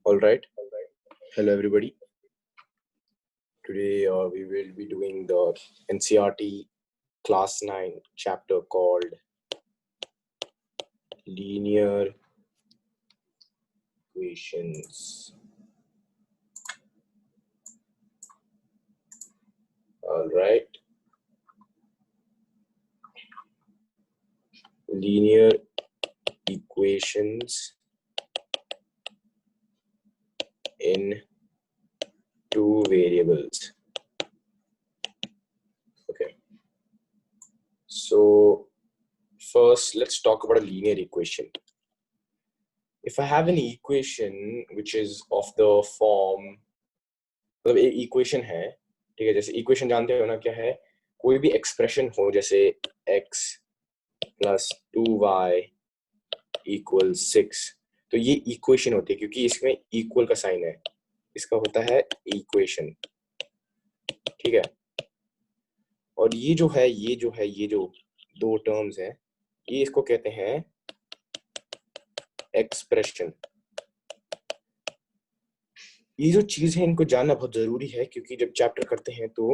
All right. Hello, everybody. Today we will be doing the NCERT Class 9 chapter called Linear Equations. All right. Linear equations in two variables. Okay. So first, let's talk about a linear equation. If I have an equation which is of the form, मतलब एक equation है, ठीक है, जैसे equation जानते हो ना क्या है, कोई भी एक्सप्रेशन हो जैसे x प्लस 2y इक्वल 6, तो ये इक्वेशन होती है क्योंकि इसमें इक्वल का साइन है, इसका होता है इक्वेशन, ठीक है। और ये जो दो टर्म्स है, ये इसको कहते हैं एक्सप्रेशन। ये जो चीज है इनको जानना बहुत जरूरी है क्योंकि जब चैप्टर करते हैं तो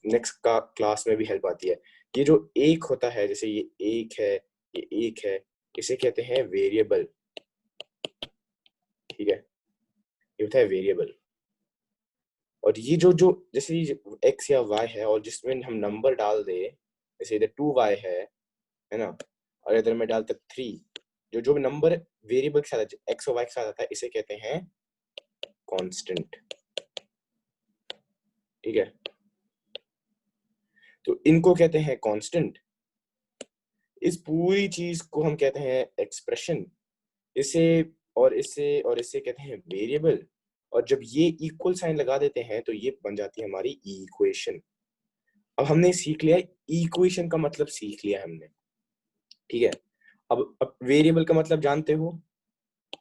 नेक्स्ट का क्लास में भी हेल्प आती है। ये जो एक होता है, जैसे ये एक है, इसे कहते हैं वेरिएबल, ठीक है, ये होता है वेरिएबल। और ये जो जैसे x या y है और जिसमें हम नंबर डाल दे, जैसे इधर 2y है ना, और इधर में डालते 3, जो नंबर वेरिएबल के साथ x और y के साथ आता है इसे कहते हैं कांस्टेंट, ठीक है। तो इनको कहते हैं कांस्टेंट, इस पूरी चीज को हम कहते हैं एक्सप्रेशन, इसे और इसे कहते हैं वेरिएबल। और जब ये इक्वल साइन लगा देते हैं तो ये बन जाती है हमारी इक्वेशन। अब हमने सीख लिया, इक्वेशन का मतलब सीख लिया हमने, ठीक है। अब वेरिएबल का मतलब जानते हो,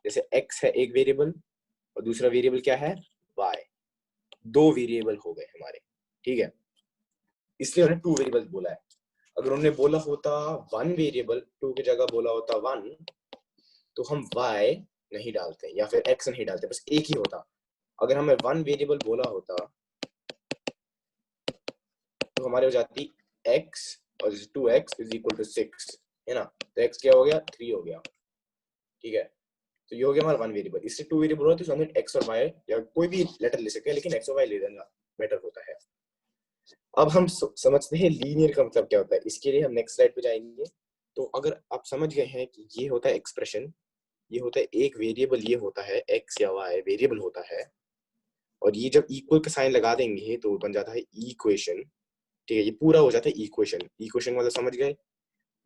जैसे x है एक वेरिएबल और दूसरा वेरिएबल क्या है y, दो वेरिएबल हो गए हमारे, ठीक है, इसलिए उन्होंने टू वेरिएबल बोला है। अगर उन्होंने बोला होता वन वेरिएबल, टू की जगह बोला होता वन, तो हम y नहीं डालते या फिर x नहीं डालते, बस एक ही होता। अगर हमें वन वेरिएबल बोला होता तो हमारे हो जाती x और 2x इज इक्वल टू 6, है ना, तो x क्या हो गया 3 हो गया, ठीक है। तो ये हो गया हमारा वन वेरिएबल। इससे टू वेरिएबल हो तो हमें x और y या कोई भी लेटर ले सकते हैं, लेकिन x और y ले लेना बेटर होता है। अब हम समझते हैं लीनियर का मतलब क्या होता है, इसके लिए हम नेक्स्ट स्लाइड पे जाएंगे। तो अगर आप समझ गए हैं कि ये होता है एक्सप्रेशन, ये होता है एक वेरिएबल, ये होता है x या y वेरिएबल होता है, और ये जब इक्वल का साइन लगा देंगे तो बन जाता है इक्वेशन, ठीक है। ये पूरा हो जाता है इक्वेशन। इक्वेशन मतलब समझ गए,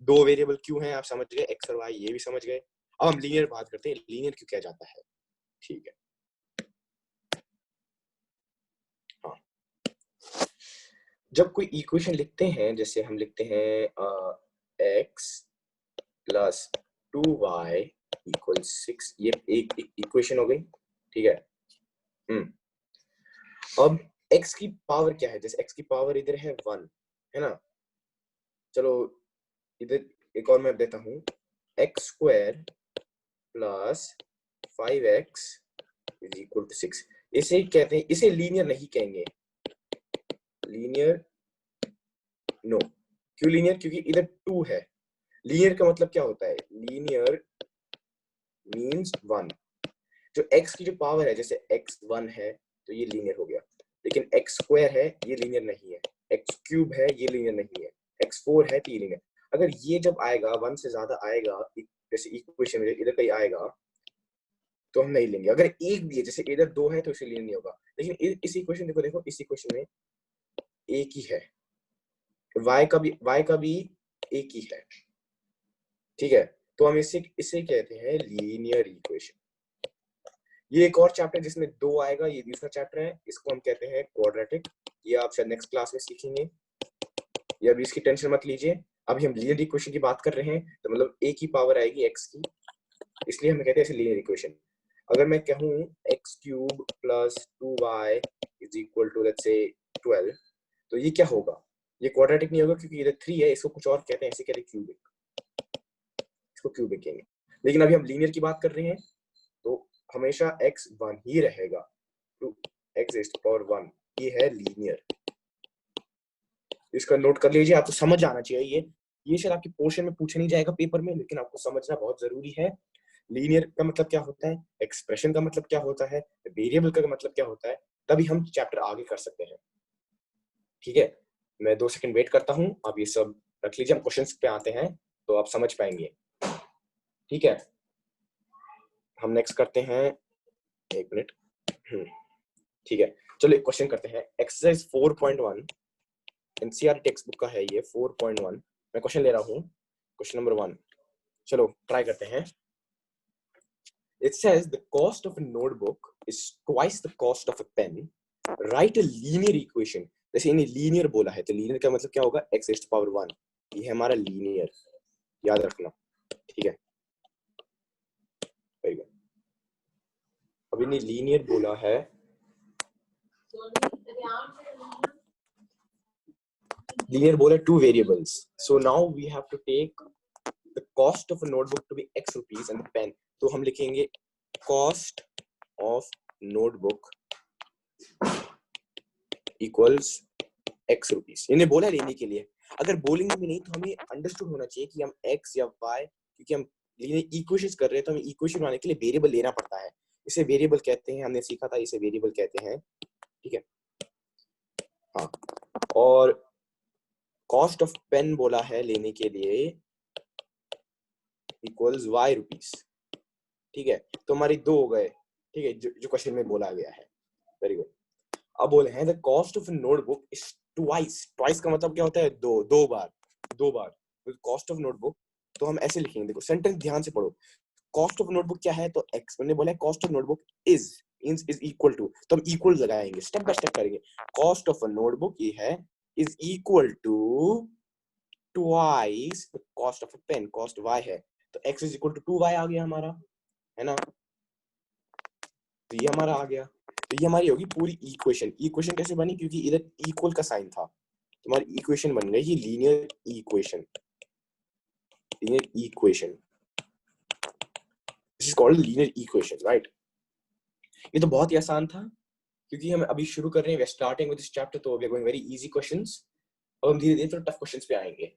दो वेरिएबल क्यों हैं आप समझ गए, x और y ये भी समझ गए। अब हम लीनियर बात करते हैं, लीनियर क्यों किया जाता है, ठीक है। हाँ, जब कोई इक्वेशन लिखते हैं, जैसे हम लिखते हैं x प्लस 2y इक्वल 6, ये एक इक्वेशन हो गई, ठीक है। अब x की पावर क्या है, जैसे x की पावर इधर है 1, है ना। चलो इधर एक और मैं देता हूँ, x square plus 5x is equal to 6। इसे कहते हैं, इसे लीनियर नहीं कहेंगे, लीनियर नो। क्यों लीनियर, क्योंकि इधर 2 है। लीनियर का मतलब क्या होता है, लीनियर मींस 1। जो x की जो पावर है, जैसे x 1 है तो ये लीनियर हो गया, लेकिन x स्क्वायर है ये लीनियर नहीं है, x क्यूब है ये लीनियर नहीं है, x 4 है तो ये लीनियर। अगर ये जब आएगा 1 से ज्यादा आएगा, जैसे इक्वेशन में इधर कहीं आएगा तो हम नहीं लेंगे। अगर एक भी है, जैसे इधर 2 है तो इसे लीनियर नहीं होगा। लेकिन इस इक्वेशन देखो इस इक्वेशन में एक ही है, y का भी एक ही है, ठीक है। तो हम इसे कहते हैं लीनियर इक्वेशन। ये एक और चैप्टर जिसमें दो आएगा, ये दूसरा चैप्टर है, इसको हम कहते हैं क्वाड्रेटिक। ये आप शायद नेक्स्ट क्लास में सीखेंगे, ये अभी इसकी टेंशन मत लीजिए। अभी हम लीनियर इक्वेशन की बात कर रहे हैं, तो मतलब एक ही पावर आएगी x की, इसलिए हम कहते हैं इसे लीनियर इक्वेशन। अगर मैं कहूँ x cube plus 2y is equal to let's say 12, तो ये क्या होगा, ये क्वाड्रेटिक नहीं होगा क्योंकि इधर 3 है, इसको कुछ और कहते हैं, इसे कहते हैं क्यूबिक, इसको क्यूबिक कहेंगे। लेकिन अभी हम लीनियर की बात कर रहे हैं, तो हमेशा x 1 ही रहेगा, two x raise to power 1, ये है लीनियर। इसका नोट कर लीजिए, आपको समझ आना चाहिए ये शायद आपके पोर्शन में पूछा नहीं जाएगा पेपर में, लेकिन आपको समझना बहुत जरूरी है। लीनियर का मतलब क्या होता है, एक्सप्रेशन का मतलब क्या होता है, वेरिएबल का मतलब क्या होता है, तभी हम चैप्टर आगे कर सकते हैं। ठीक है, मैं 2 सेकंड वेट करता हूं, आप ये सब रख लीजिए, हम क्वेश्चंस पे आते हैं तो आप समझ पाएंगे। ठीक है, हम नेक्स्ट करते हैं, 1 मिनट। ठीक है, चलो एक क्वेश्चन करते हैं, एक्सरसाइज 4.1 एनसीईआरटी टेक्स्ट बुक का है ये 4.1। मैं क्वेश्चन ले रहा हूँ, क्वेश्चन नंबर 1, चलो ट्राई करते हैं। It says the cost of a notebook is twice the cost of a pen. Write a linear equation. जैसे इन्हें लीनियर बोला है तो लीनियर का मतलब क्या होगा, x raised to power 1, ये है हमारा लीनियर, याद रखना। ठीक है, वेरी गुड। अब इन्हें लीनियर बोला है, लीनियर बोला 2 variables. So now we have to take the cost of a notebook to be x rupees and the pen. तो हम लिखेंगे cost of notebook equals x rupees. इन्हें बोला लेने के लिए, अगर बोलेंगे भी नहीं तो हमें अंडरस्टूड होना चाहिए कि हम x या y, क्योंकि हम लीनियर इक्वेशंस कर रहे हैं तो हमें इक्वेशन बनाने के लिए वेरिएबल लेना पड़ता है, इसे वेरिएबल कहते हैं, हमने सीखा था इसे वेरिएबल कहते हैं। ठीक है, हाँ, और कॉस्ट ऑफ पेन बोला है लेने के लिए इक्वल्स y रुपीस। ठीक है, तो हमारी 2 हो गए। ठीक है, जो क्वेश्चन में बोला गया है, वेरी गुड। अब बोले हैं the cost of notebook is twice. Twice का मतलब क्या होता है, दो बार कॉस्ट ऑफ नोटबुक। तो हम ऐसे लिखेंगे, देखो सेंटेंस ध्यान से पढ़ो, कॉस्ट ऑफ नोटबुक क्या है, तो एक्स, मैंने बोला है cost of notebook is equal to, तो हम इक्वल लगाएंगे, स्टेप बाय स्टेप करेंगे। कॉस्ट ऑफ अ नोटबुक ये है is equal to twice the cost of a pen, cost y है तो x is equal to 2y आ गया हमारा, है ना, तो ये हमारा आ गया। तो ये हमारी होगी पूरी इक्वेशन। इक्वेशन कैसे बनी, क्योंकि इधर इक्वल का साइन था, तुम्हारी इक्वेशन बन गई ये linear equation. Linear equation, this is called linear equation, right. ये तो बहुत ही आसान था, क्योंकि हम अभी शुरू कर रहे हैं, we are starting with this chapter, तो we are going very easy questions, और हम धीरे धीरे थोड़ा टफ क्वेश्चंस पे आएंगे।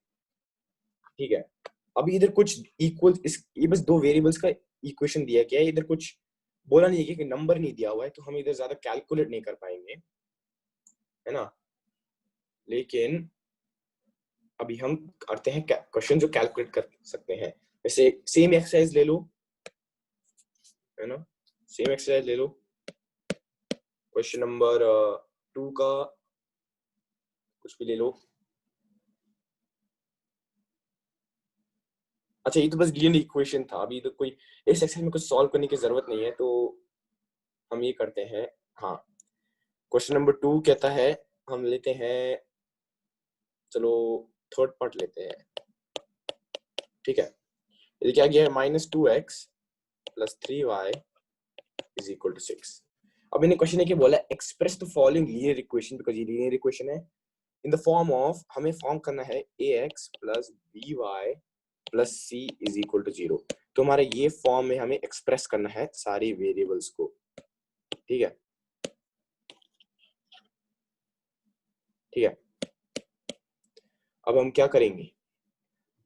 ठीक है, अभी इधर कुछ इक्वल, ये बस 2 वेरिएबल्स का इक्वेशन दिया गया है, इधर कुछ बोला नहीं है कि नंबर नहीं दिया हुआ है, तो हम इधर ज्यादा कैलकुलेट नहीं कर पाएंगे, है ना। लेकिन अभी हम करते हैं क्वेश्चन जो कैलकुलेट कर सकते हैं, जैसे सेम एक्सरसाइज ले लो, है ना, सेम एक्सरसाइज ले लो, क्वेश्चन नंबर 2 का कुछ भी ले लो। अच्छा, ये तो बस लीनियर इक्वेशन था, अभी तो कोई इस एक्सरसाइज में कुछ सॉल्व करने की जरूरत नहीं है, तो हम ये करते हैं। हाँ, क्वेश्चन नंबर 2 कहता है, हम लेते हैं, चलो थर्ड पार्ट लेते हैं। ठीक है, ये क्या गया है, -2x + 3y is equal to 6। अब इन्हें क्वेश्चन है कि बोला express the following linear equation, because ये लीनियर इक्वेशन है, इन द फॉर्म ऑफ, हमें फॉर्म करना है ax + by + c is equal to 0। तो हमारा ये फॉर्म में हमें एक्सप्रेस करना है सारी वेरिएबल्स को। ठीक है, ठीक है, अब हम क्या करेंगे,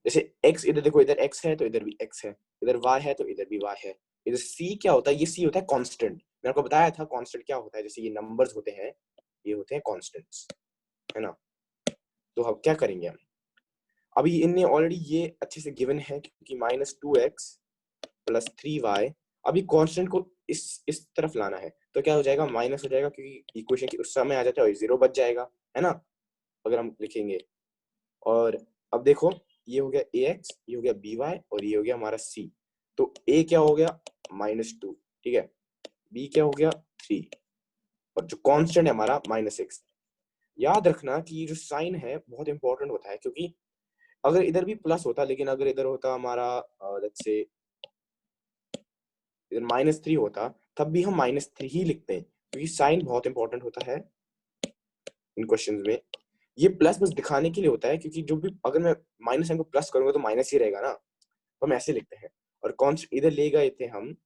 जैसे x, इधर देखो, इधर x है तो इधर भी x है, इधर y है तो इधर भी y है, इधर c क्या होता है, ये c होता है कांस्टेंट। मैंने आपको बताया था कांस्टेंट क्या होता है, जैसे ये नंबर्स होते हैं, ये होते हैं कांस्टेंट्स, है ना। तो हम क्या करेंगे, हम अभी इनने ऑलरेडी ये अच्छे से गिवन है, क्योंकि -2x + 3y, अभी कांस्टेंट को इस तरफ लाना है, तो क्या हो जाएगा, माइनस हो जाएगा, क्योंकि इक्वेशन की उस समय आ जाता है और 0 बच जाएगा, है ना, अगर हम लिखेंगे। और अब देखो, ये हो गया ax, ये हो गया by, और ये हो गया हमारा c। तो a क्या हो गया, -2, ठीक है, b क्या हो गया 3, और जो कांस्टेंट है हमारा -6। याद रखना कि ये जो साइन है बहुत इंपॉर्टेंट होता है, क्योंकि अगर इधर भी प्लस होता, लेकिन अगर इधर होता हमारा लेट्स से इधर -3 होता, तब भी हम -3 ही लिखते हैं, क्योंकि साइन बहुत इंपॉर्टेंट होता है इन क्वेश्चंस में। ये प्लस बस दिखाने के लिए होता है, क्योंकि जो भी, अगर मैं माइनस साइन को प्लस करूंगा तो माइनस ही रहेगा ना, तो हम ऐसे लिखते हैं। और कॉन्स्ट इधर ले गए थे हम,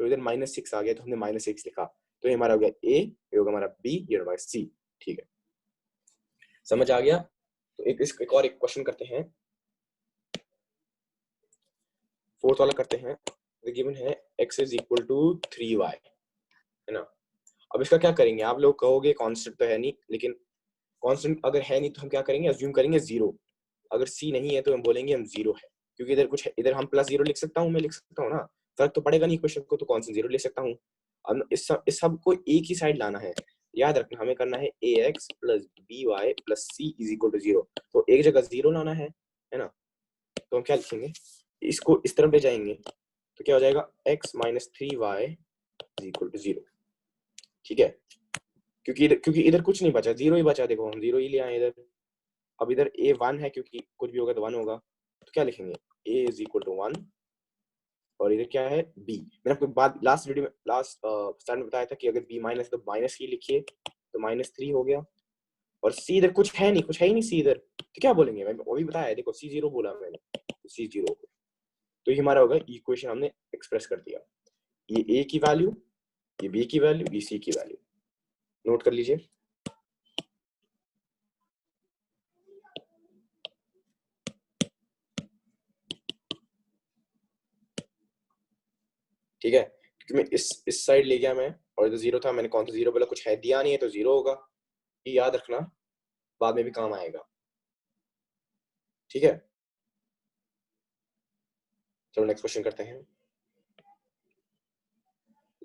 तो इधर -6 आ गया, तो हमने -6 लिखा, तो ये हमारा हो गया ए, ये होगा हमारा बी, ये हमारा सी। ठीक है, समझ आ गया। तो एक और एक क्वेश्चन करते हैं, फोर्थ वाला करते हैं। गिवन है x is equal to 3y, है ना। अब इसका क्या करेंगे, आप लोग कहोगे कांस्टेंट तो है नहीं, लेकिन कांस्टेंट अगर है नहीं तो हम क्या करेंगे, अज्यूम करेंगे 0। अगर c नहीं है तो हम बोलेंगे हम 0 है, क्योंकि इधर कुछ है, इधर हम +0 लिख सकता हूँ, मैं लिख सकता हूँ ना, फर्क तो पड़ेगा नहीं क्वेश्चन को, तो कौन सा 0 ले सकता हूँ। अब इस सब को एक ही साइड लाना है, याद रखना, हमें करना है ax + by + c is equal to 0, तो एक जगह 0 लाना है ना। तो हम क्या लिखेंगे, इसको इस तरफ ले जाएंगे, तो क्या हो जाएगा, x - 3y is equal to 0। ठीक है, क्योंकि इधर कुछ नहीं बचा, 0 ही बचा, देखो हम 0 ही ले आए इधर। अब इधर a 1 है, क्योंकि कुछ भी होगा तो 1 होगा, तो क्या लिखेंगे, a इज इक्वल टू 1, और इधर क्या है b। मैंने आपको बाद लास्ट वीडियो में, लास्ट स्टार्ट में बताया था कि अगर b माइनस तो माइनस ही लिखिए, तो -3 हो गया। और c इधर कुछ है नहीं, कुछ है ही नहीं c इधर, तो क्या बोलेंगे, मैं वो भी बताया है, देखो c 0 बोला मैंने, c 0, तो ये हमारा होगा इक्वेशन हमने एक्सप्रेस कर दिया, ये a की वैल्यू, ये b की वैल्यू, ये c की वैल्यू, नोट कर लीजिए। ठीक है, क्योंकि मैं इस साइड ले गया मैं, और इधर 0 था, मैंने कौन सा 0 बोला, कुछ है दिया नहीं है तो 0 होगा, ये याद रखना, बाद में भी काम आएगा। ठीक है, चलो नेक्स्ट क्वेश्चन करते हैं।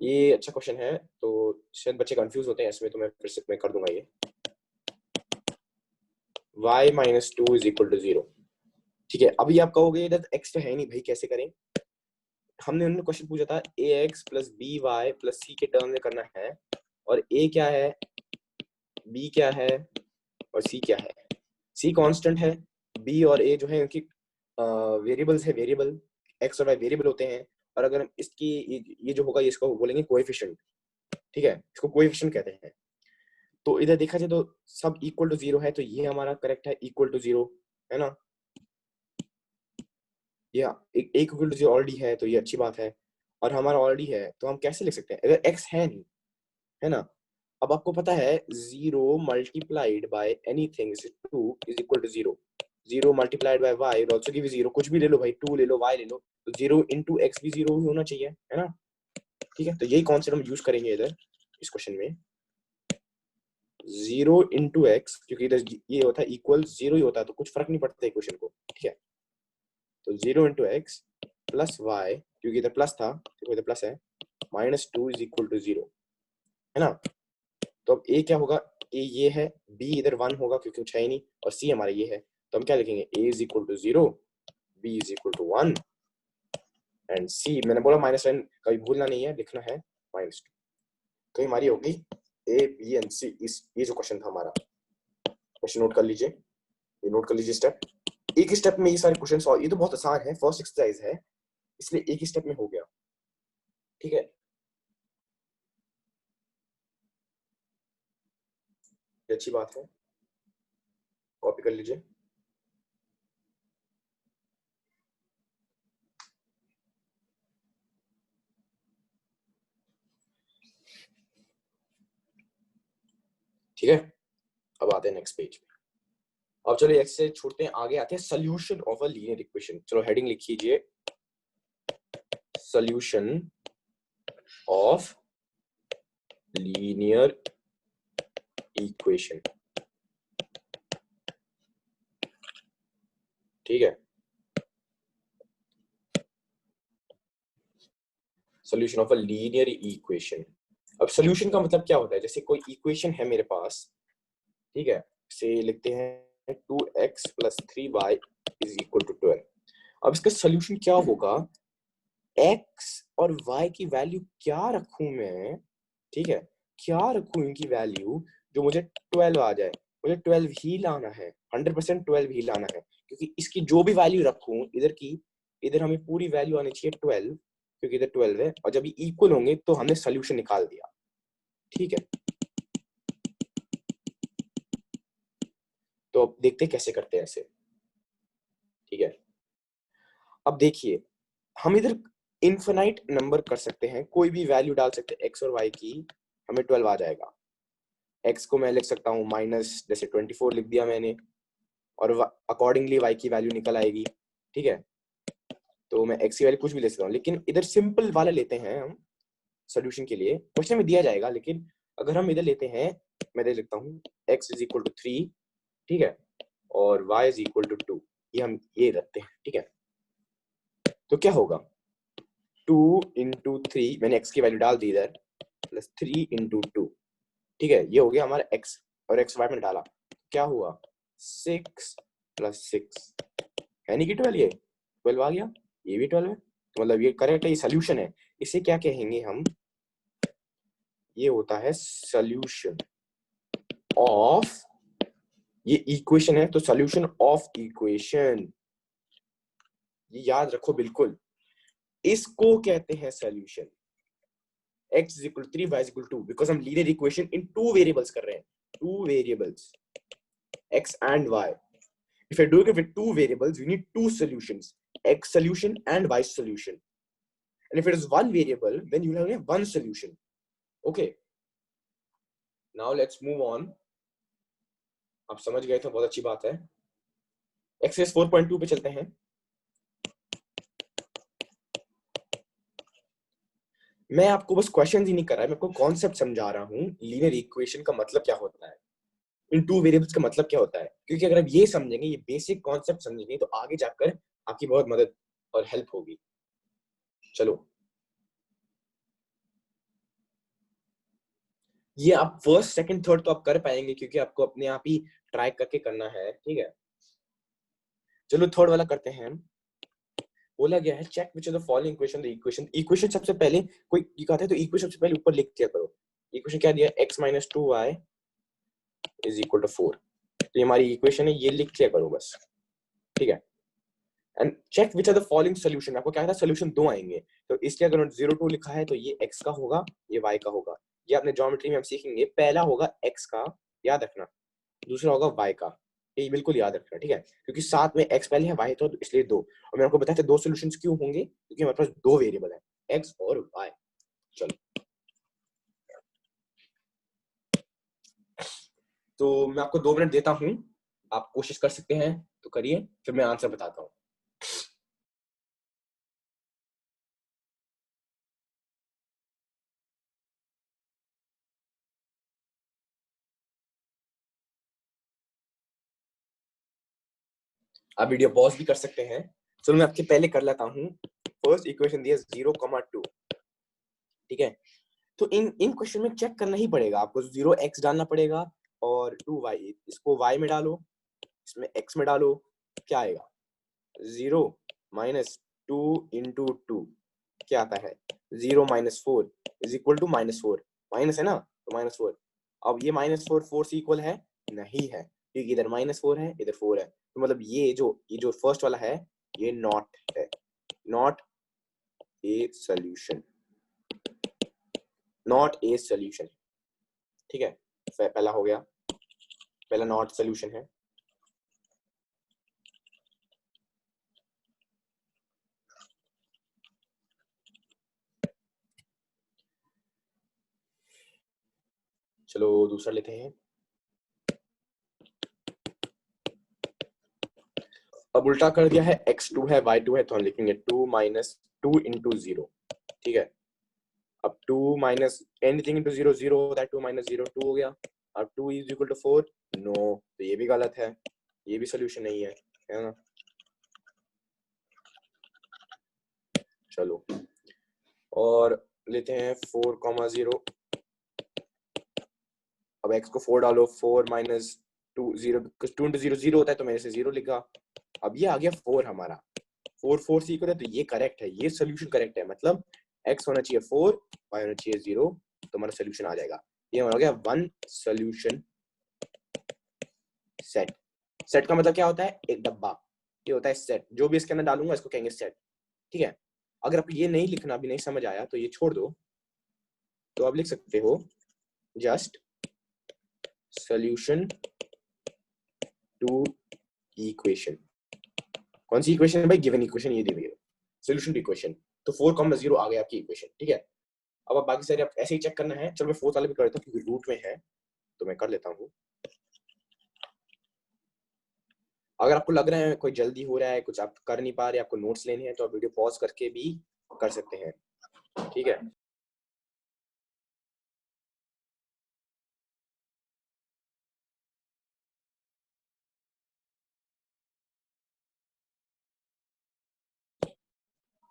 ये अच्छा क्वेश्चन है, तो शायद बच्चे कंफ्यूज होते हैं इसमें, तो मैं फिर से मैं कर दूंगा ये। y - 2 is equal to 0। ठीक है, अभी आप कहोगे इधर x तो है नहीं भाई, कैसे करें। हमने उन्होंने क्वेश्चन पूछा था ax + by + c के टर्म में करना है, और a क्या है, b क्या है, और c क्या है। c कांस्टेंट है, b और a जो है उनकी वेरिएबल्स है, वेरिएबल x और y वेरिएबल होते हैं, और अगर हम इसकी ये जो होगा, ये इसको बोलेंगे कोएफिशिएंट। ठीक है, इसको कोएफिशिएंट कहते हैं। तो इधर देखा जाए तो सब इक्वल टू 0 है, तो ये हमारा करेक्ट है, इक्वल टू 0, है ना। या एक इक्वल टू 0 ऑलरेडी है, तो ये अच्छी बात है, और हमारा ऑलरेडी है, तो हम कैसे लिख सकते हैं, अगर x है नहीं, है ना। अब आपको पता है 0 multiplied by anything is 2 is equal to 0, 0 multiplied by y will also give 0, कुछ भी ले लो भाई, 2 ले लो, y ले लो, तो 0 into x भी 0 ही होना चाहिए, है ना। ठीक है, तो यही कॉन्सेप्ट हम यूज करेंगे इधर इस क्वेश्चन में, 0 into x, क्योंकि इधर ये होता है इक्वल 0 ही होता है, तो कुछ फर्क नहीं पड़ता इक्वेशन को। ठीक है, तो 0 into x प्लस y, क्योंकि इधर प्लस था, देखो इधर प्लस है, -2 इज इक्वल टू 0, है ना। तो अब a क्या होगा, a ये है, b इधर 1 होगा क्योंकि कुछ है ही नहीं, और c हमारा ये है, तो हम क्या लिखेंगे, a is equal to 0, b is equal to 1, and c, मैंने बोला -1 कभी भूलना नहीं है, लिखना है -2। तो हमारी होगी a b एंड c, इस ये जो क्वेश्चन था हमारा, क्वेश्चन नोट कर लीजिए, ये नोट कर लीजिए स्टेप, एक स्टेप में ये सारे क्वेश्चन सॉल्व, ये तो बहुत आसान है, फर्स्ट एक्सरसाइज है, इसलिए एक ही स्टेप में हो गया। ठीक है, ये अच्छी बात है, कॉपी कर लीजिए। ठीक है, अब आते हैं नेक्स्ट पेज पे। अब चलो एक्सरसाइज छोड़ते हैं, आगे आते हैं solution of a linear equation. चलो हेडिंग लिखिए, सोल्यूशन ऑफ लीनियर इक्वेशन। ठीक है, solution of a linear equation. अब सोल्यूशन का मतलब क्या होता है, जैसे कोई इक्वेशन है मेरे पास, ठीक है, से लिखते हैं 2x + 3y is equal to 12। अब इसका सोल्यूशन क्या होगा, x और y की वैल्यू क्या रखूं मैं, ठीक है, क्या रखूं इनकी वैल्यू, जो मुझे 12 आ जाए, मुझे 12 ही लाना है, 100% 12 ही लाना है, क्योंकि इसकी जो भी वैल्यू रखूं इधर की, इधर हमें पूरी वैल्यू आनी चाहिए 12, क्योंकि इधर 12 है, और जब ये इक्वल होंगे तो हमने सोल्यूशन निकाल दिया। ठीक है, तो अब देखते हैं कैसे करते हैं ऐसे। ठीक है, अब देखिए, हम इधर इनफिनाइट नंबर कर सकते हैं, कोई भी वैल्यू डाल सकते हैं x और y की, हमें 12 आ जाएगा। x को मैं लिख सकता हूँ माइनस, जैसे 24 लिख दिया मैंने, और अकॉर्डिंगली y की वैल्यू निकल आएगी। ठीक है, तो मैं x की वैल्यू कुछ भी ले सकता हूँ, लेकिन इधर सिंपल वाला लेते हैं हम सोल्यूशन के लिए। क्वेश्चन में दिया जाएगा, लेकिन अगर हम इधर लेते हैं, मैं इधर लिखता हूँ x इज इक्वल टू 3, ठीक है, और y इज इक्वल टू 2, ये हम ये रखते हैं। ठीक है, तो क्या होगा, 2 इंटू 3, मैंने x की वैल्यू डाल दी इधर, प्लस 3 इंटू 2, ठीक है, ये हो गया हमारा x, और x y में डाला, क्या हुआ, 6 प्लस 6, है नहीं कि 12, ये 12 आ गया, ये भी 12 है, तो मतलब ये करेक्ट है, ये सोल्यूशन है। इसे क्या कहेंगे हम, ये होता है सोल्यूशन ऑफ, ये इक्वेशन है तो सोल्यूशन ऑफ इक्वेशन, ये याद रखो बिल्कुल, इसको कहते हैं solution. x is equal to 3, y is equal to 2, because हम linear equation in two variables कर रहे हैं, two variables x and y. If I do it with two variables, we need two solutions, x solution and y solution. And if it is one variable, then you will have one solution. Okay. Now let's move on. आप समझ गए तो बहुत अच्छी बात है। Exercise 4.2 पे चलते हैं। मैं आपको बस क्वेश्चन ही नहीं कर रहा, मैं आपको कॉन्सेप्ट समझा रहा हूँ। लीनियर इक्वेशन का मतलब क्या होता है, इन टू वेरिएबल्स का मतलब क्या होता है, क्योंकि अगर आप ये समझेंगे, ये बेसिक कॉन्सेप्ट समझेंगे, तो आगे जाकर आपकी बहुत मदद और हेल्प होगी। चलो, ये आप फर्स्ट सेकंड थर्ड तो आप कर पाएंगे, क्योंकि आपको अपने आप ही ट्राई करके करना है। ठीक है, चलो थर्ड वाला करते हैं। बोला गया है check which of the following equation, the equation सबसे पहले कोई ये कहता है तो इक्वेशन सबसे पहले ऊपर लिख दिया करो। इक्वेशन क्या दिया, x - 2y is equal to 4, तो ये हमारी इक्वेशन है, ये लिख दिया करो बस। ठीक है, and check which are the following solution, आपको क्या था, सोल्यूशन दो आएंगे, तो इसलिए अगर 0 2 लिखा है तो ये x का होगा, ये y का होगा। ये अपने ज्योमेट्री में हम सीखेंगे, पहला होगा x का, याद रखना, दूसरा होगा y का, ये बिल्कुल याद रखना। ठीक है, क्योंकि साथ में x पहले है, y तो इसलिए दो, और मैं आपको बताया था दो सॉल्यूशंस क्यों होंगे, क्योंकि हमारे पास दो वेरिएबल है, x और y। चलो, तो मैं आपको 2 मिनट देता हूं, आप कोशिश कर सकते हैं तो करिए, फिर मैं आंसर बताता हूं। आप वीडियो पॉज भी कर सकते हैं। चलो मैं आपके पहले कर लेता हूं। फर्स्ट इक्वेशन दिया 0,2, ठीक है, तो इन क्वेश्चन में चेक करना ही पड़ेगा आपको, 0x डालना पड़ेगा और 2y, इसको y में डालो, इसमें x में डालो, क्या आएगा, 0 - 2 इंटू 2 क्या आता है, 0 - 4 इज इक्वल टू -4, माइनस है ना, तो -4। अब ये -4 4 से इक्वल है, नहीं है, क्योंकि इधर -4 है, इधर 4 है, तो मतलब ये जो फर्स्ट वाला है, ये नॉट है, not a solution, not a solution. ठीक है, पहला हो गया, पहला नॉट सोल्यूशन है। चलो दूसरा लेते हैं। अब उल्टा कर दिया है, x2 है y2 है, तो हम लिखेंगे 2 - 2 इंटू 0। ठीक है, अब 2 माइनस एनीथिंग इंटू 0 0 होता है, 2 - 0 2 हो गया। अब 2 इज इक्वल टू 4, नो, तो ये भी गलत है, ये भी सोल्यूशन नहीं है ना। चलो और लेते हैं 4,0, अब x को 4 डालो, 4 - 2 0, बिकॉज 2 इंटू 0 0 होता है, तो मैंने से 0 लिखा। अब ये आ गया 4 हमारा, 4 4 से इक्वल है, तो ये करेक्ट है, ये सोल्यूशन करेक्ट है, मतलब x होना चाहिए 4, y होना चाहिए 0, तो हमारा सोल्यूशन आ जाएगा। ये हमारा हो गया वन सोल्यूशन सेट। सेट का मतलब क्या होता है, एक डब्बा, ये होता है सेट, जो भी इसके अंदर डालूंगा इसको कहेंगे सेट। ठीक है, अगर आपको ये नहीं लिखना, अभी नहीं समझ आया, तो ये छोड़ दो, तो आप लिख सकते हो जस्ट सॉल्यूशन टू इक्वेशन। कौन सी इक्वेशन है भाई, गिवन इक्वेशन, ये दी हुई है, सॉल्यूशन टू इक्वेशन। तो 4,0 आ गया आपकी इक्वेशन, ठीक है। अब आप बाकी सारे आप ऐसे ही चेक करना है। चलो मैं फोर्थ वाले भी कर लेता हूँ क्योंकि रूट में है, तो मैं कर लेता हूँ। अगर आपको लग रहा है कोई जल्दी हो रहा है, कुछ आप कर नहीं पा रहे, आपको नोट्स लेने हैं, तो आप वीडियो पॉज करके भी कर सकते हैं, ठीक है।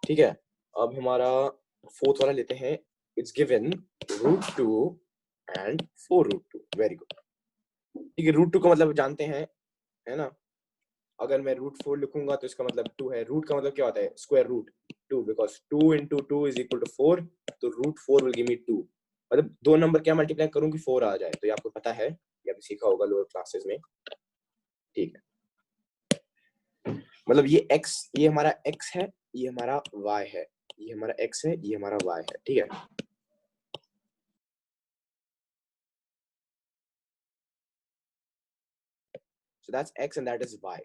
ठीक है, अब हमारा फोर्थ वाला लेते हैं। It's given √2 and 4√2। Very good, ठीक है। √2 का मतलब जानते हैं, है ना। अगर मैं √4 लिखूंगा तो इसका मतलब 2 है। रूट का मतलब क्या होता है? Square root 2, because 2 into 2 is equal to 4, तो √4 विल गिव मी 2। मतलब दो नंबर क्या मल्टीप्लाई करूं कि 4 आ जाए, तो ये आपको पता है, ये आपने सीखा होगा लोअर क्लासेस में, ठीक है। मतलब ये x, ये हमारा x है, ये हमारा y है, ये हमारा x है, ये हमारा y है, ठीक है। So that's x and that is y.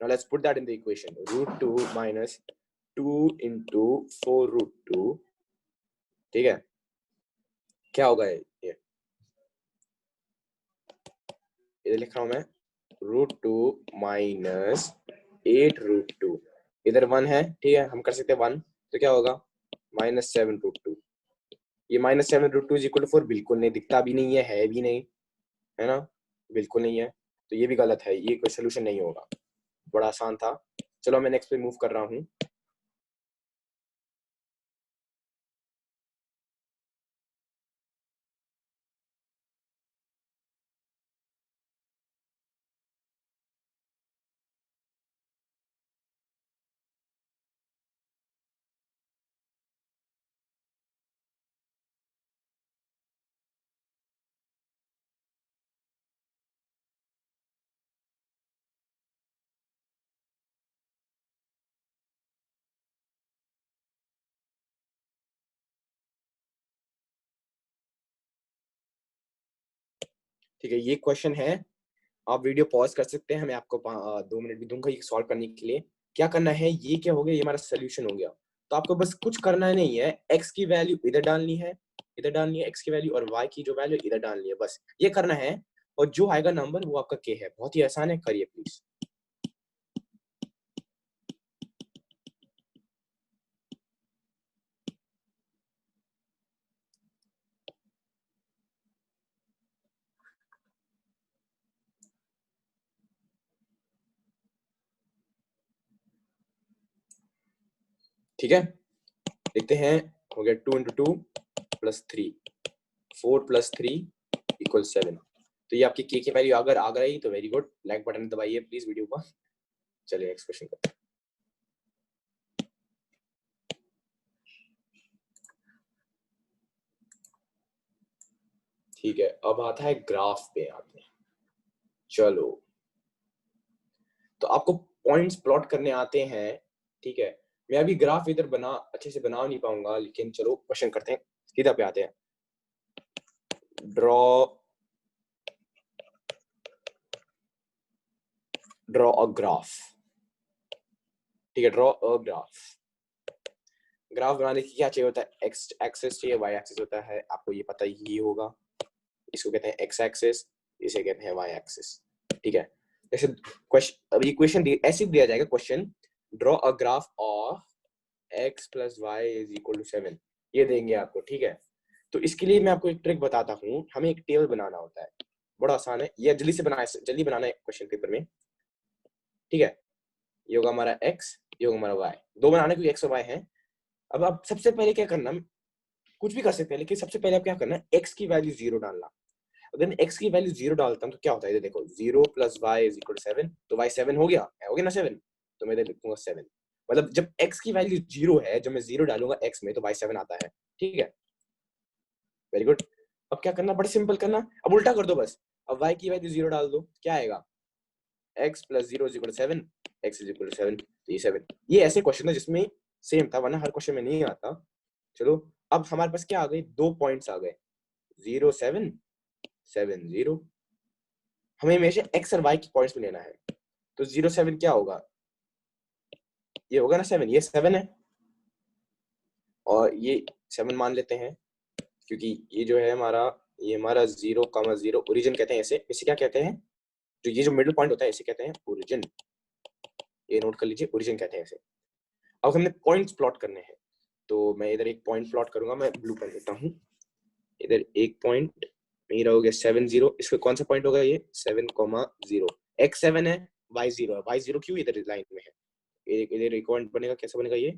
Now let's put that in the equation. √2 minus 2 into 4√2, ठीक है। क्या होगा ये इधर लिख रहा हूं मैं, √2 minus 8√2, इधर 1 है, ठीक है, हम कर सकते हैं 1, तो क्या होगा -7√2। ये -7√2 इज इक्वल टू 4 बिल्कुल नहीं, दिखता भी नहीं है भी नहीं, है ना, बिल्कुल नहीं है, तो ये भी गलत है, ये कोई सोल्यूशन नहीं होगा। बड़ा आसान था। चलो मैं नेक्स्ट पे मूव कर रहा हूँ। ठीक है, ये क्वेश्चन है, आप वीडियो पॉज कर सकते हैं, मैं आपको 2 मिनट भी दूंगा ये सॉल्व करने के लिए। क्या करना है, ये क्या हो गया, ये हमारा सोल्यूशन हो गया। तो आपको बस कुछ करना नहीं है, x की वैल्यू इधर डालनी है, इधर डालनी है x की वैल्यू, और y की जो वैल्यू इधर डालनी है, बस ये करना है। और जो आएगा नंबर वो आपका k है। बहुत ही आसान है, करिए प्लीज। ठीक है, देखते हैं। हो गया 2 into 2 + 3, 4 + 3 = 7। तो ये आपकी k की वैल्यू अगर आ गई तो वेरी गुड, लाइक बटन दबाइए प्लीज वीडियो का। चलिए नेक्स्ट क्वेश्चन करते हैं। ठीक है, अब आता है ग्राफ पे आते हैं। चलो, तो आपको पॉइंट्स प्लॉट करने आते हैं, ठीक है। मैं अभी ग्राफ इधर अच्छे से बना नहीं पाऊंगा, लेकिन चलो क्वेश्चन करते हैं, सीधा पे आते हैं। ड्रॉ अ ग्राफ, ठीक है, ड्रॉ अ ग्राफ। ग्राफ बनाने की क्या चाहिए होता है, एक्स एक्सिस चाहिए, वाई एक्सिस होता है, आपको ये पता ही होगा। इसको कहते हैं एक्स एक्सिस, इसे कहते हैं वाई एक्सिस, ठीक है। जैसे क्वेश्चन, अब ये क्वेश्चन ऐसे दिया जाएगा question, draw a graph of x + y = 7, ये देंगे आपको, ठीक है। तो इसके लिए मैं आपको एक ट्रिक बताता हूँ, हमें एक टेबल बनाना होता है, बड़ा आसान है, ये जल्दी बनाना है क्वेश्चन पेपर में, ठीक है। ये होगा हमारा x, ये होगा हमारा y, दो बनाने क्योंकि x और y है। अब आप सबसे पहले क्या करना, कुछ भी कर सकते हैं, लेकिन सबसे पहले आप क्या करना, x की वैल्यू 0 डालना। अगर मैं x की वैल्यू 0 डालता हूँ तो क्या होता है, ये देखो 0 + y = 7, तो y 7 हो गया ना 7, तो मैं इधर लिखूंगा 7। मतलब जब x की वैल्यू 0 है, जब मैं 0 डालूंगा x में, तो y 7 आता है, ठीक है। Very good. अब क्या करना, बड़े सिंपल करना, अब उल्टा कर दो बस। अब y की वैल्यू 0 डाल दो, क्या आएगा, x + 0 = 7, x = 7, तो ये 7। ये ऐसे क्वेश्चन है जिसमें सेम था, वरना हर क्वेश्चन में नहीं आता। चलो, अब हमारे पास क्या आ गए, दो पॉइंट्स आ गए, 0 7 7 0। हमें हमेशा x और y की पॉइंट्स में लेना है, तो 0 7 क्या होगा, ये होगा ना 7, ये 7 है, और ये 7 मान लेते हैं, क्योंकि ये जो है हमारा, ये हमारा 0,0 ओरिजिन कहते हैं। इसे इसे क्या कहते हैं, जो ये जो मिडिल पॉइंट होता है इसे कहते हैं ओरिजिन। ये नोट कर लीजिए, ओरिजिन कहते हैं इसे। अब हमने पॉइंट्स प्लॉट करने हैं, तो मैं इधर एक पॉइंट प्लॉट करूंगा, मैं ब्लू पेन लेता हूँ। इधर एक पॉइंट मेरा हो गया 7,0। इसका कौन सा पॉइंट होगा, ये 7,0। x7 है, y0 है। y0 क्यों इधर लाइन में है, इधर एक पॉइंट बनेगा, कैसे बनेगा ये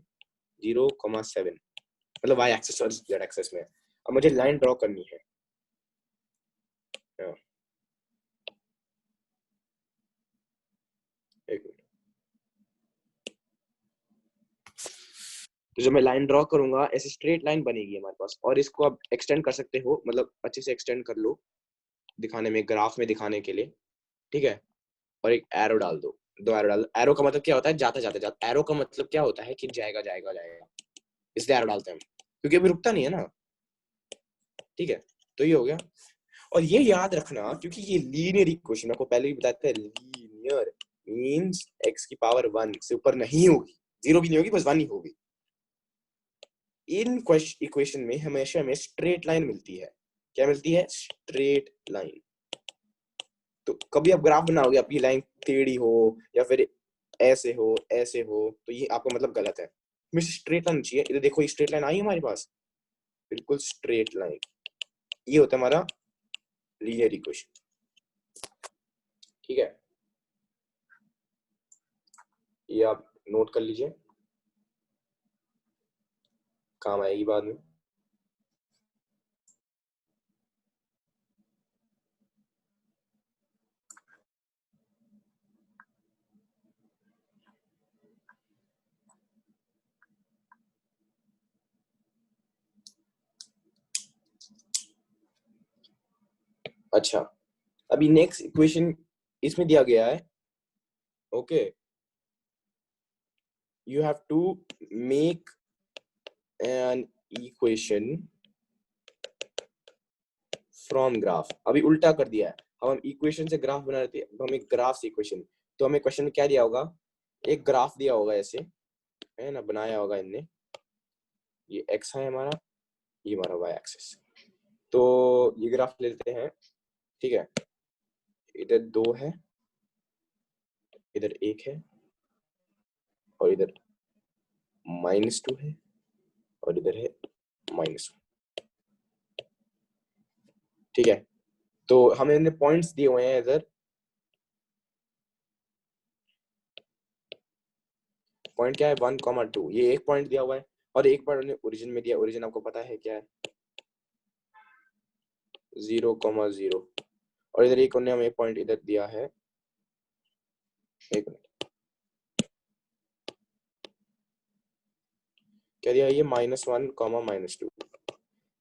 0,7, मतलब y एक्सिस और z एक्सिस में। अब मुझे लाइन ड्रॉ करनी है। एक मिनट, तो जब मैं लाइन ड्रॉ करूंगा ऐसे स्ट्रेट लाइन बनेगी हमारे पास, और इसको आप एक्सटेंड कर सकते हो, मतलब अच्छे से एक्सटेंड कर लो दिखाने में, ग्राफ में दिखाने के लिए, ठीक है। और एक एरो डाल दो, 2 एरो डाल दो। एरो का मतलब क्या होता है, जाता जाता जाता। एरो का मतलब क्या होता है कि जाएगा जाएगा जाएगा, इसलिए एरो डालते हैं हम, क्योंकि अभी रुकता नहीं है ना, ठीक है। तो ये हो गया। और ये याद रखना, क्योंकि ये लीनियर इक्वेशन, आपको पहले भी बताया था, लीनियर मींस x की पावर 1 से ऊपर नहीं होगी, 0 भी नहीं होगी, बस 1 ही होगी। इन इक्वेशन में हमेशा हमें स्ट्रेट लाइन मिलती है। क्या मिलती है, स्ट्रेट लाइन। तो कभी आप ग्राफ बनाओगे, आपकी लाइन टेढ़ी हो या फिर ऐसे हो, तो ये आपका मतलब गलत है। हमेशा स्ट्रेट लाइन चाहिए। इधर देखो, ये स्ट्रेट लाइन आई हमारे पास, बिल्कुल स्ट्रेट लाइन। ये होता है हमारा लीनियर इक्वेशन, ठीक है। ये आप नोट कर लीजिए, काम आएगी बाद में। अच्छा, अभी नेक्स्ट इक्वेशन इसमें दिया गया है, okay. You have to make an equation from graph. अभी उल्टा कर दिया है, हम इक्वेशन से ग्राफ बना रहे थे, अब हमें ग्राफ से इक्वेशन। तो हमें क्वेश्चन में क्या दिया होगा, एक ग्राफ दिया होगा ऐसे, है ना, बनाया होगा इनने। ये x है हमारा, ये हमारा y एक्सिस। तो ये ग्राफ ले लेते हैं, ठीक है। इधर 2 है, इधर 1 है, और इधर -2 है, और इधर है -1, ठीक है। तो हमें इन्हें पॉइंट्स दिए हुए हैं इधर। पॉइंट क्या है, 1,2। ये एक पॉइंट दिया हुआ है, और एक पॉइंट उन्हें ओरिजिन में दिया। ओरिजिन आपको पता है क्या है, 0,0। और इधर एक उन्हें हमें पॉइंट इधर दिया है, एक मिनट, क्या दिया, ये -1, -2।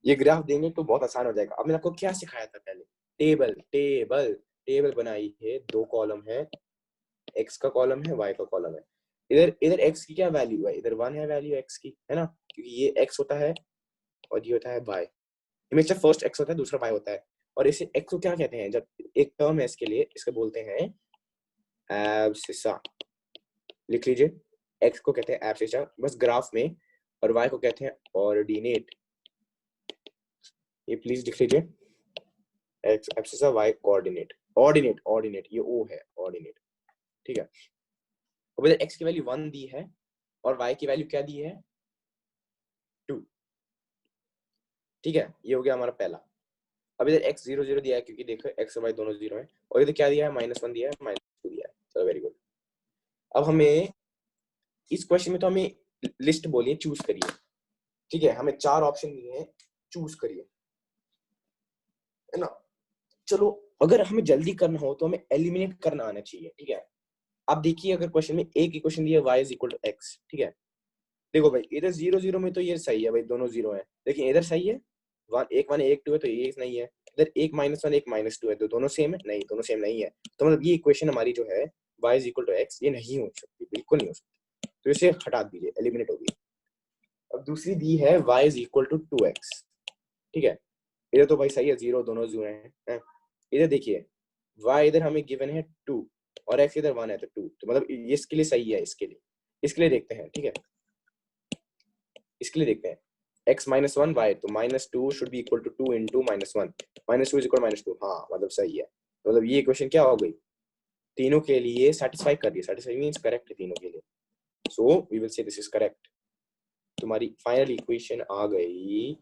ये ग्राफ देंगे तो बहुत आसान हो जाएगा। अब मैंने आपको क्या सिखाया था पहले, टेबल टेबल टेबल बनाई है। 2 कॉलम है, x का कॉलम है, y का कॉलम है। इधर इधर x की क्या वैल्यू है, इधर 1 है वैल्यू x की, है ना, क्योंकि ये x होता है और ये होता है y। हमेशा फर्स्ट x होता है, दूसरा y होता है। और इसे x को क्या कहते हैं, जब एक टर्म है इसके लिए, इसको बोलते हैं एब्सिसा। लिख लीजिए, x को कहते हैं एब्सिसा बस ग्राफ में, और y को कहते हैं ऑर्डिनेट। ये प्लीज लिख लीजिए, x abscissa, y coordinate. Ordinate ordinate, ये o है, ऑर्डिनेट, ठीक है। अब इधर x की वैल्यू 1 दी है, और y की वैल्यू क्या दी है, 2, ठीक है। ये हो गया हमारा पहला। अब इधर x 0 0 दिया है, क्योंकि देखो x और y दोनों 0 है। और इधर क्या दिया है, -1 दिया है, -2 दिया है। चलो वेरी गुड। अब हमें इस क्वेश्चन में तो हमें लिस्ट बोलिए, चूज करिए, ठीक है। हमें 4 ऑप्शन दिए हैं, चूज करिए, है ना। चलो, अगर हमें जल्दी करना हो तो हमें एलिमिनेट करना आना चाहिए, ठीक है। आप देखिए, अगर क्वेश्चन में एक इक्वेशन दिया y = x, ठीक है। देखो भाई, इधर 0 0 में तो ये सही है भाई, दोनों 0 है। लेकिन इधर सही है, 1 1 2 है, तो ये नहीं है। इधर एक -1 एक -2 है, तो दोनों सेम है, नहीं, दोनों सेम नहीं है। तो मतलब ये इक्वेशन हमारी जो है y = x, ये नहीं हो सकती, बिल्कुल नहीं हो सकती। तो इसे हटा दीजिए, एलिमिनेट होगी। अब दूसरी दी है y = 2x, ठीक है। इधर तो भाई सही है, 0, दोनों 0 हैं। इधर देखिए, y इधर हमें गिवन है 2, और x इधर 1 है, तो 2, तो मतलब इसके लिए सही है। इसके लिए देखते हैं, ठीक है, इसके लिए देखते हैं। x माइनस वन वाई, तो minus two should be equal to two into minus one, minus two is equal minus two. हाँ मतलब सही है, मतलब ये इक्वेशन क्या हो गई, तीनों के लिए सेटिस्फाई कर रही है, सेटिस्फाई मींस करेक्ट है तीनों के लिए, so we will say this is correct. तुम्हारी फाइनल इक्वेशन आ गई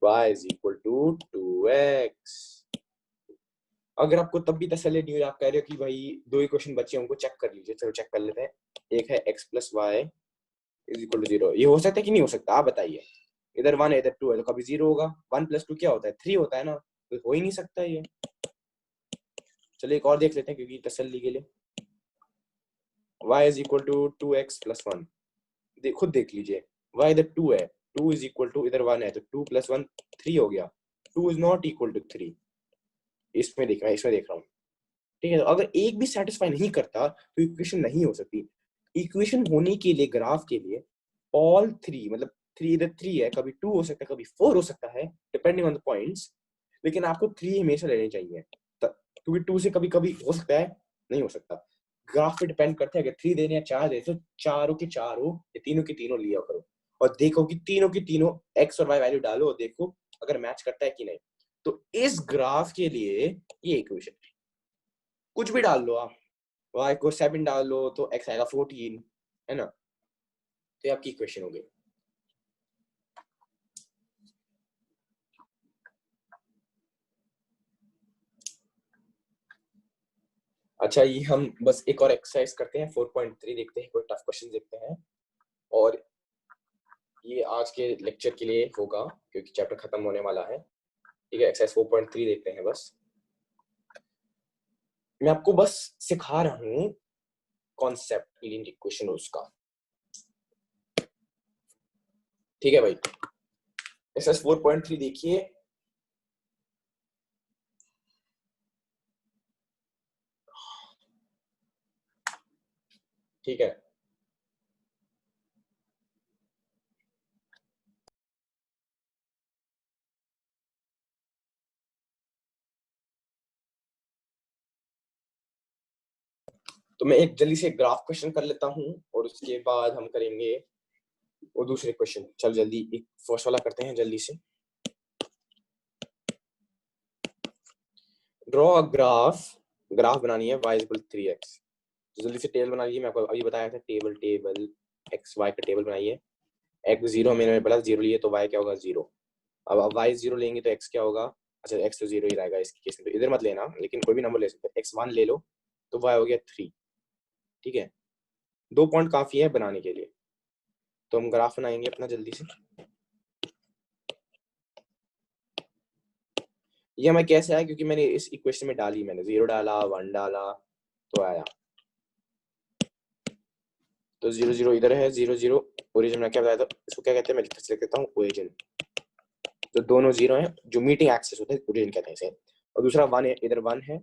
y is equal to 2x। अगर आपको तब भी तसल्ली नहीं हुई, आप कह रहे हो कि भाई दो इक्वेशन बचे हैं उनको चेक कर लीजिए, चलो चेक कर लेते हैं। एक है x plus Y is equal to zero, ये हो सकता है कि नहीं हो सकता, आप बताइए। इधर वन है इधर टू है, तो कभी जीरो होगा। वन प्लस टू क्या होता है, थ्री होता है ना, तो हो ही नहीं सकता ये। चलिए एक और देख लेते हैं क्योंकि तसल्ली के लिए। y is equal to two X plus one, खुद देख लीजिए, y इधर टू है, टू इज इक्वल टू इधर वन है, तो टू प्लस वन थ्री हो गया, two is not equal to three. इसमें देख रहा हूँ, ठीक है। तो अगर एक भी सेटिस्फाई नहीं करता तो इक्वेशन नहीं हो सकती। इक्वेशन होने के लिए ग्राफ के लिए ऑल थ्री, मतलब थ्री इधर थ्री है, कभी टू हो सकता है, कभी फोर हो सकता है, डिपेंडिंग ऑन द पॉइंट्स, लेकिन आपको थ्री हमेशा लेने चाहिए, क्योंकि टू से कभी कभी हो सकता है, नहीं हो सकता। ग्राफ पे डिपेंड करता है, अगर थ्री देने या चार देने तो चारों के चारों या तीनों के तीनों लिया करो, और देखो कि तीनों की तीनों एक्स और वाई वैल्यू डालो और देखो अगर मैच करता है कि नहीं। तो इस ग्राफ के लिए ये इक्वेशन, कुछ भी डाल लो आप, y को 7 डाल लो तो x आएगा 14, है ना, तो ये आपकी इक्वेशन हो गई। अच्छा ये हम बस एक और एक्सरसाइज करते हैं, 4.3 देखते हैं, कोई टफ क्वेश्चन देखते हैं, और ये आज के लेक्चर के लिए होगा क्योंकि चैप्टर खत्म होने वाला है। ठीक है, एक्सरसाइज 4.3 देखते हैं। बस मैं आपको बस सिखा रहा हूँ कॉन्सेप्ट लीनियर इक्वेशन उसका, ठीक है भाई। एक्सरसाइज 4.3 देखिए, ठीक है। तो मैं एक जल्दी से ग्राफ क्वेश्चन कर लेता हूँ और उसके बाद हम करेंगे वो दूसरे क्वेश्चन। चल जल्दी एक फर्स्ट वाला करते हैं जल्दी से। ड्रॉ अ ग्राफ बनानी है y इक्वल 3x। जल्दी से टेबल बना लीजिए, मैं आपको अभी बताया था, टेबल x y का टेबल बनाइए। x जीरो मैंने बोला जीरो लिए तो y क्या होगा जीरो। अब y जीरो लेंगे तो x क्या होगा, अच्छा x तो जीरो ही रहेगा इसके केस में, तो इधर मत लेना, लेकिन कोई भी नंबर ले सकते हो। x1 ले लो तो y हो गया 3, ठीक है। दो पॉइंट काफी है बनाने के लिए, तो हम ग्राफ बनाएंगे अपना जल्दी से। ये हमें कैसे आया, क्योंकि मैंने इस इक्वेशन में डाली, मैंने जीरो डाला, वन डाला तो आया। तो जीरो जीरो इधर है, जीरो जीरो ओरिजिन में क्या बताया था, इसको क्या कहते हैं, मैं लिख देता हूँ ओरिजिन। तो दोनों जीरो हैं, जो मीटिंग एक्सेस होता है ओरिजिन कहते हैं इसे। और दूसरा वन है, इधर वन है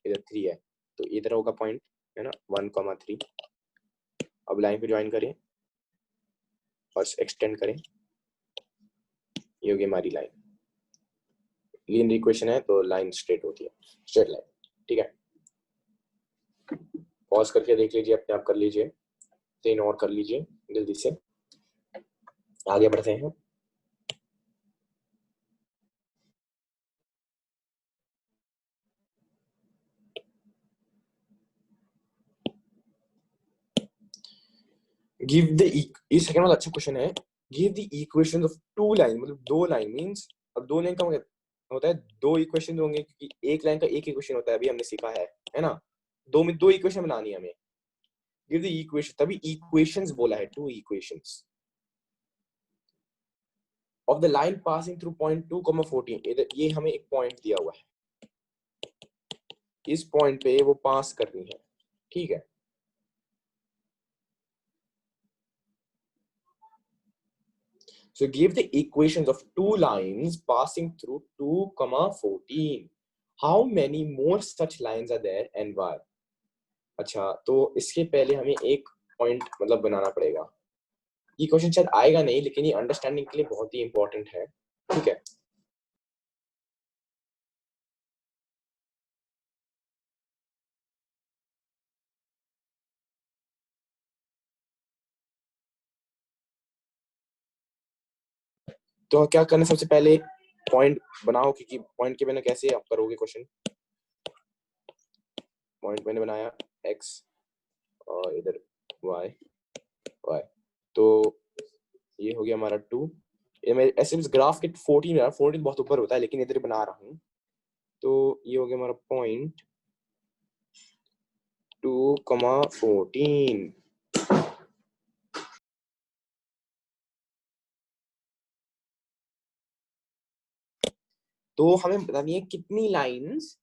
इधर थ्री है, तो इधर होगा पॉइंट, है ना, 1,3। अब लाइन पे ज्वाइन करें और एक्सटेंड करें, ये होगी हमारी लाइन। लीनियर इक्वेशन है तो लाइन स्ट्रेट होती है, स्ट्रेट लाइन, ठीक है। पॉज करके देख लीजिए, अपने आप कर लीजिए, 3 और कर लीजिए जल्दी से, आगे बढ़ते हैं। गिव द, ये सेकंड वाला अच्छा क्वेश्चन है। Give the equations of two line, मतलब दो लाइन मींस, अब दो लाइन का मतलब होता है दो इक्वेशन होंगे, क्योंकि एक लाइन का एक इक्वेशन होता है, अभी हमने सीखा है ना। दो में दो इक्वेशन बनानी है हमें। गिव द इक्वेशन, तभी इक्वेशंस बोला है, two equations of the line passing through point 2,14। ये हमें एक पॉइंट दिया हुआ है, इस पॉइंट पे वो पास करनी है, ठीक है। So give the equations of two lines passing through 2,14. How many more such lines are there and why? अच्छा, तो इसके पहले हमें एक पॉइंट मतलब बनाना पड़ेगा। ये क्वेश्चन शायद आएगा नहीं, लेकिन ये अंडरस्टैंडिंग के लिए बहुत ही इंपॉर्टेंट है, ठीक है। तो क्या करना, सबसे पहले पॉइंट बनाओ, क्योंकि पॉइंट के बिना कैसे आप करोगे क्वेश्चन। पॉइंट मैंने बनाया x और इधर y, तो ये हो गया हमारा 2। ये मैं ऐसे ग्राफ के 14 यार, 14 बहुत ऊपर होता है, लेकिन इधर बना रहा हूँ। तो ये हो गया हमारा पॉइंट 2,14। तो हमें बतानी है कितनी लाइंस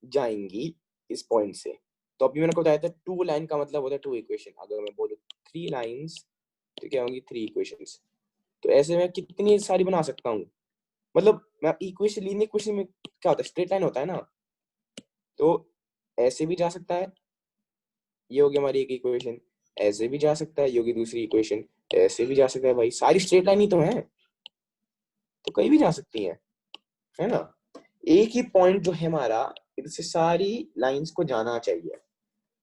जाएंगी इस पॉइंट से। तो अभी मैंने आपको बताया था 2 लाइन का मतलब होता है 2 इक्वेशन। अगर मैं बोलूँ 3 लाइंस तो क्या होंगी 3 इक्वेशंस। तो ऐसे में कितनी सारी बना सकता हूँ, मतलब मैं इक्वेशन, लीनियर इक्वेशन में क्या होता है, स्ट्रेट लाइन होता है ना। तो ऐसे भी जा सकता है, ये होगी हमारी एक इक्वेशन। ऐसे भी जा सकता है, ये होगी दूसरी इक्वेशन। ऐसे भी जा सकता है, भाई सारी स्ट्रेट लाइन ही तो है, तो कहीं भी जा सकती है ना। एक ही पॉइंट जो है हमारा, इधर से सारी लाइंस को जाना चाहिए।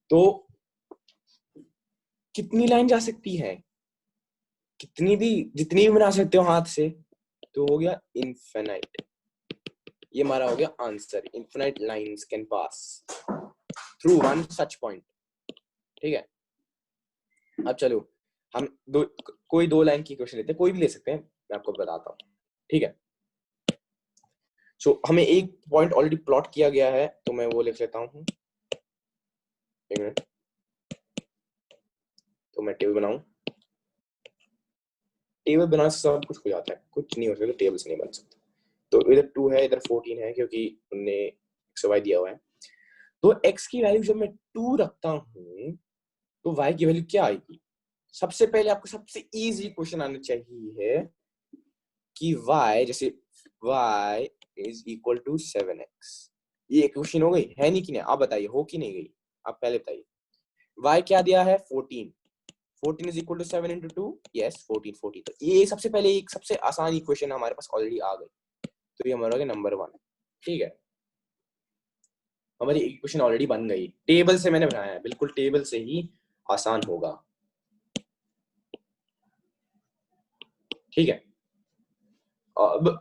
तो कितनी लाइन जा सकती है, कितनी भी, जितनी भी बना सकते हो हाथ से। तो हो गया इनफिनाइट। ये हमारा हो गया answer, infinite lines can pass through one such point. ठीक है, अब चलो हम कोई 2 लाइन की क्वेश्चन लेते हैं, कोई भी ले सकते हैं, मैं आपको बताता हूँ। ठीक है, सो हमें एक पॉइंट ऑलरेडी प्लॉट किया गया है, तो मैं वो लिख लेता हूँ। एक मिनट, तो मैं टेबल बनाऊं। टेबल बनाने से सब कुछ हो जाता है, कुछ नहीं हो सकता टेबल से नहीं बन सकता। तो इधर 2 है, इधर 14 है, क्योंकि उनने x y दिया हुआ है। तो x की वैल्यू जब मैं 2 रखता हूँ तो y की वैल्यू क्या आएगी। सबसे पहले आपको सबसे इजी क्वेश्चन आना चाहिए कि y, जैसे y is equal to 7x। ये क्वेश्चन हो गई है नहीं कि नहीं, आप बताइए हो कि नहीं गई। आप पहले बताइए, y क्या दिया है 14, 14 is equal to 7 into 2, yes 14 14। तो ये सबसे पहले एक सबसे आसान इक्वेशन हमारे पास ऑलरेडी आ गई, तो ये हमारा हो गया नंबर 1। ठीक है, हमारी इक्वेशन ऑलरेडी बन गई, टेबल से मैंने बनाया है, बिल्कुल टेबल से ही आसान होगा। ठीक है, अब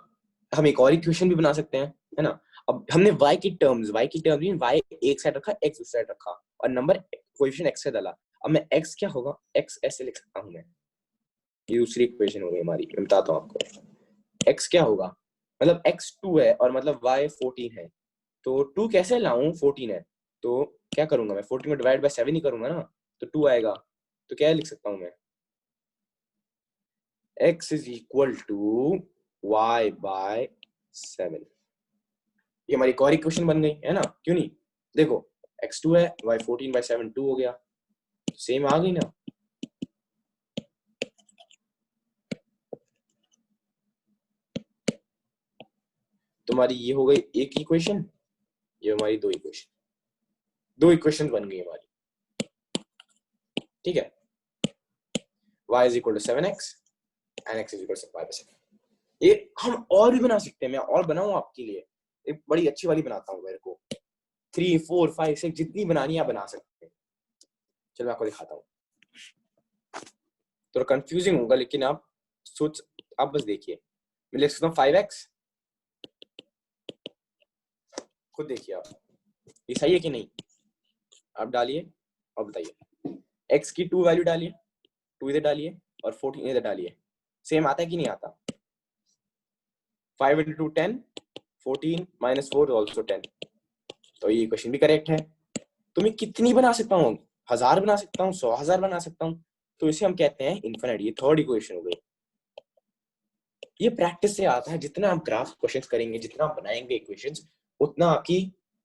हम एक और इक्वेशन भी बना सकते हैं, है ना। अब हमने y की टर्म्स y एक साइड रखा, x उस साइड रखा, और नंबर कोएफिशिएंट x से डाला। अब मैं x क्या होगा, x ऐसे लिख सकता हूं मैं। ये दूसरी इक्वेशन हो गई हमारी, मैं बताता हूं आपको। x क्या होगा, मतलब x 2 है और मतलब y 14 है। तो 2 कैसे लाऊं, 14 है, तो क्या करूंगा मैं, 14 को डिवाइड बाय 7 ही करूंगा ना, तो 2 आएगा। तो क्या लिख सकता हूं मैं, x is equal to y by 7। ये हमारी एक और इक्वेशन बन गई, है ना, क्यों नहीं। देखो x 2 है, y 14 बाय 7 2 हो गया, सेम आ गई ना। तुम्हारी ये हो गई एक इक्वेशन, ये हमारी 2 इक्वेशन, 2 इक्वेशन बन गई हमारी। ठीक है, y is equal to 7x and x is equal to y by 7। ये हम और भी बना सकते हैं, मैं और बनाऊं आपके लिए, एक बड़ी अच्छी वाली बनाता हूं, मेरे को 3 4 5 6 जितनी बनानी आप बना सकते हैं। चलो मैं आपको दिखाता हूँ, थोड़ा कंफ्यूजिंग होगा, लेकिन आप सोच, आप बस देखिए। मैं लिख सकता हूँ 5x, खुद देखिए आप, ये सही है कि नहीं। आप डालिए और बताइए, x की 2 वैल्यू डालिए, 2 इधर डालिए और 14 इधर डालिए, सेम आता है कि नहीं आता। 5 into 2 10, 14 minus 4 is also 10। तो ये क्वेश्चन भी करेक्ट है। तो मैं कितनी बना सकता हूँ, 1000 बना सकता हूँ, 100,000 बना सकता हूँ। तो इसे हम कहते हैं इनफिनिट। ये थर्ड इक्वेशन हो गई। ये प्रैक्टिस से आता है, जितना आप ग्राफ क्वेश्चंस करेंगे, जितना आप बनाएंगे इक्वेशंस, उतना आपकी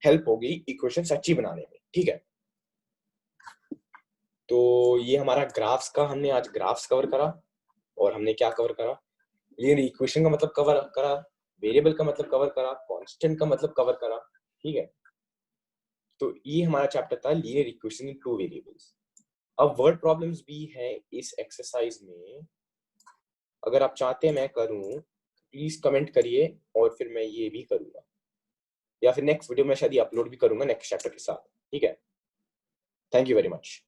हेल्प होगी इक्वेशन सच्ची बनाने में। ठीक है, तो ये हमारा ग्राफ्स का, हमने आज ग्राफ्स कवर करा, और हमने क्या कवर करा, लीनियर इक्वेशन का मतलब कवर करा, वेरिएबल का मतलब कवर करा, कांस्टेंट का मतलब कवर करा। ठीक है, तो ये हमारा चैप्टर था लीनियर इक्वेशन इन 2 वेरिएबल्स। अब वर्ड प्रॉब्लम्स भी है इस एक्सरसाइज में, अगर आप चाहते हैं मैं करूं प्लीज कमेंट करिए, और फिर मैं ये भी करूंगा, या फिर नेक्स्ट वीडियो में शायद अपलोड भी करूंगा नेक्स्ट चैप्टर के साथ। ठीक है, थैंक यू वेरी मच।